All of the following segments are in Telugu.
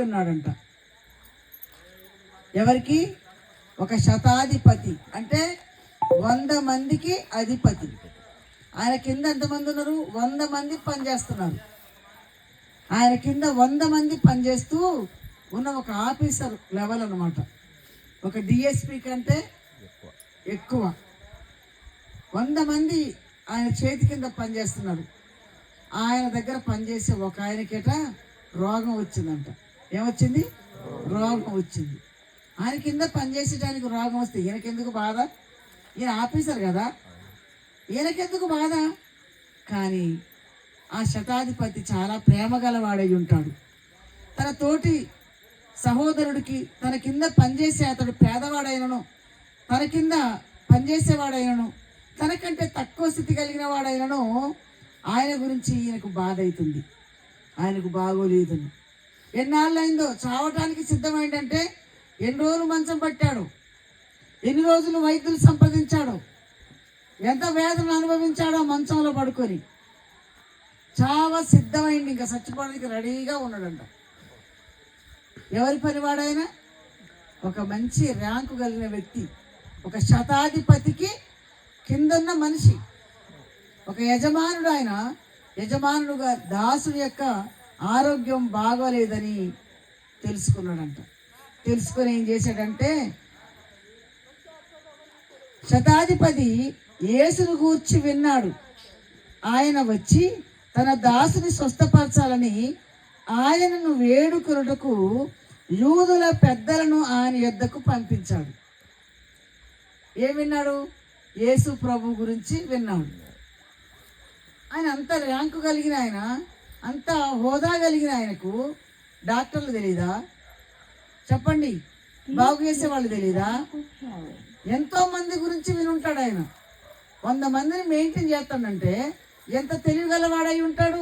ఉన్నాడంట. ఎవరికి? ఒక శతాధిపతి, అంటే 100 మందికి అధిపతి. ఆయన కింద ఎంతమంది ఉన్నారు? 100 మంది పనిచేస్తున్నారు. ఆయన కింద 100 మంది పనిచేస్తూ ఉన్న ఒక ఆఫీసర్ లెవెల్ అనమాట. ఒక డిఎస్పి కంటే ఎక్కువ 100 మంది ఆయన చేతి కింద పనిచేస్తున్నారు. ఆయన దగ్గర పనిచేసే ఒక ఆయనకేట రోగం వచ్చిందంట. ఏమొచ్చింది? రోగం వచ్చింది. ఆయన కింద పనిచేసేటానికి రోగం వస్తే ఈయనకెందుకు బాధ? ఈయన ఆఫీసర్ కదా, ఈయనకెందుకు బాధ? కానీ ఆ శతాధిపతి చాలా ప్రేమ గలవాడై ఉంటాడు. తన తోటి సహోదరుడికి, తన కింద పనిచేసే అతడు పేదవాడైనను, తన కింద పనిచేసేవాడైనను, తనకంటే తక్కువ స్థితి కలిగిన వాడైనను ఆయన గురించి ఈయనకు బాధ అవుతుంది. ఆయనకు బాగోలేదని. ఎన్నాళ్ళైందో చావటానికి సిద్ధమైందంటే ఎన్ని రోజులు మంచం పట్టాడు, ఎన్ని రోజులు వైద్యులు సంప్రదించాడు, ఎంత వేదన అనుభవించాడో మంచంలో పడుకొని. చావా సిద్ధమైంది, ఇంకా చచ్చిపోవడానికి రెడీగా ఉన్నాడంట. ఎవరి పనివాడైనా? ఒక మంచి ర్యాంకు కలిగిన వ్యక్తి, ఒక శతాధిపతికి కిందన్న మనిషి, ఒక యజమానుడు. ఆయన యజమానుడుగా దాసుడి యొక్క ఆరోగ్యం బాగోలేదని తెలుసుకున్నాడంట. తెలుసుకొని ఏం చేశాడంటే, శతాధిపతి యేసును గూర్చి విన్నాడు. ఆయన వచ్చి తన దాసుని స్వస్థపరచాలని ఆయనను వేడుకొనుటకు యూదుల పెద్దలను ఆయన యొద్దకు పంపించాడు. ఏం విన్నాడు? యేసు ప్రభు గురించి విన్నాడు. ఆయన అంత ర్యాంకు కలిగిన ఆయన, అంత హోదా కలిగిన ఆయనకు డాక్టర్లు తెలీదా? చెప్పండి, బాగు చేసే వాళ్ళు తెలీదా? ఎంతో మంది గురించి వినుంటాడు ఆయన. 100 మందిని మెయింటైన్ చేస్తాడంటే ఎంత తెలివిగలవాడై ఉంటాడు,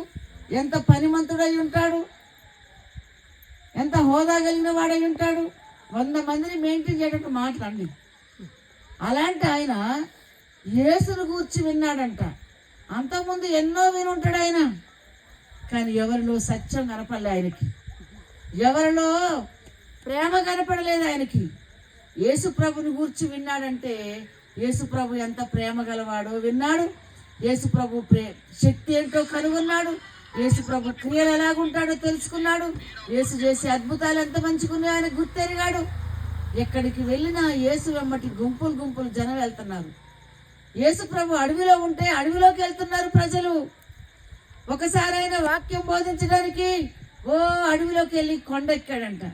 ఎంత పనిమంతుడై ఉంటాడు, ఎంత హోదా కలిగిన వాడై ఉంటాడు. 100 మందిని మెయింటైన్ చేయడానికి మాట్లాడండి. అలాంటి ఆయన యేసును గూర్చి విన్నాడంట. అంతకుముందు ఎన్నో వినుంటాడు ఆయన, కానీ ఎవరిలో సత్యం కనపడలే ఆయనకి, ఎవరిలో ప్రేమ కనపడలేదు ఆయనకి. యేసు ప్రభుని గూర్చి విన్నాడంటే యేసు ప్రభు ఎంత ప్రేమ గలవాడో విన్నాడు. యేసు ప్రభు శక్తి ఏంటో కనుగొన్నాడు. యేసు ప్రభు క్రియలు ఎలాగుంటాడో తెలుసుకున్నాడు. యేసు చేసే అద్భుతాలు ఎంత మంచిగున్నాయో ఆయన గుర్తెరిగాడు. ఎక్కడికి వెళ్ళినా యేసు వెంబటి గుంపులు గుంపులు జనం వెళ్తున్నారు. యేసు ప్రభు అడవిలో ఉంటే అడవిలోకి వెళ్తున్నారు ప్రజలు. ఒకసారి ఆయన వాక్యం బోధించడానికి అడవిలోకి వెళ్ళి కొండ ఎక్కాడంట.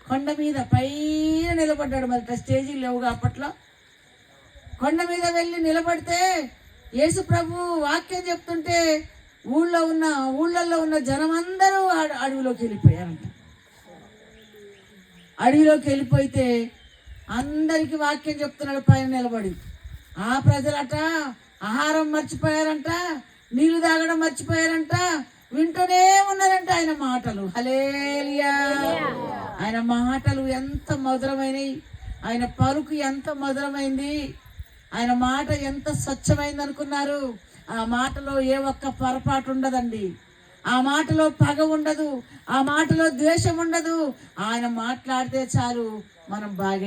కొండ మీద పైన నిలబడ్డాడు. మరి స్టేజీలు లేవుగా అప్పట్లో. కొండ మీద వెళ్ళి నిలబడితే యేసు ప్రభు వాక్యం చెప్తుంటే ఊళ్ళల్లో ఉన్న జనం అందరూ అడవిలోకి వెళ్ళిపోయారంట. అడవిలోకి వెళ్ళిపోతే అందరికి వాక్యం చెప్తున్నాడు పైన నిలబడి. ఆ ప్రజలట ఆహారం మర్చిపోయారంట, నీళ్లు తాగడం మర్చిపోయారంట, వింటూనే ఉన్నారంట ఆయన మాటలు. హల్లెలూయా! ఆయన మాటలు ఎంత మధురమైనవి, ఆయన పలుకు ఎంత మధురమైంది, ఆయన మాట ఎంత స్వచ్ఛమైంది అనుకున్నారు. ఆ మాటలో ఏ ఒక్క పొరపాటు ఉండదండి. ఆ మాటలో పగ ఉండదు, ఆ మాటలో ద్వేషం ఉండదు. ఆయన మాట్లాడితే చాలు మనం బాగా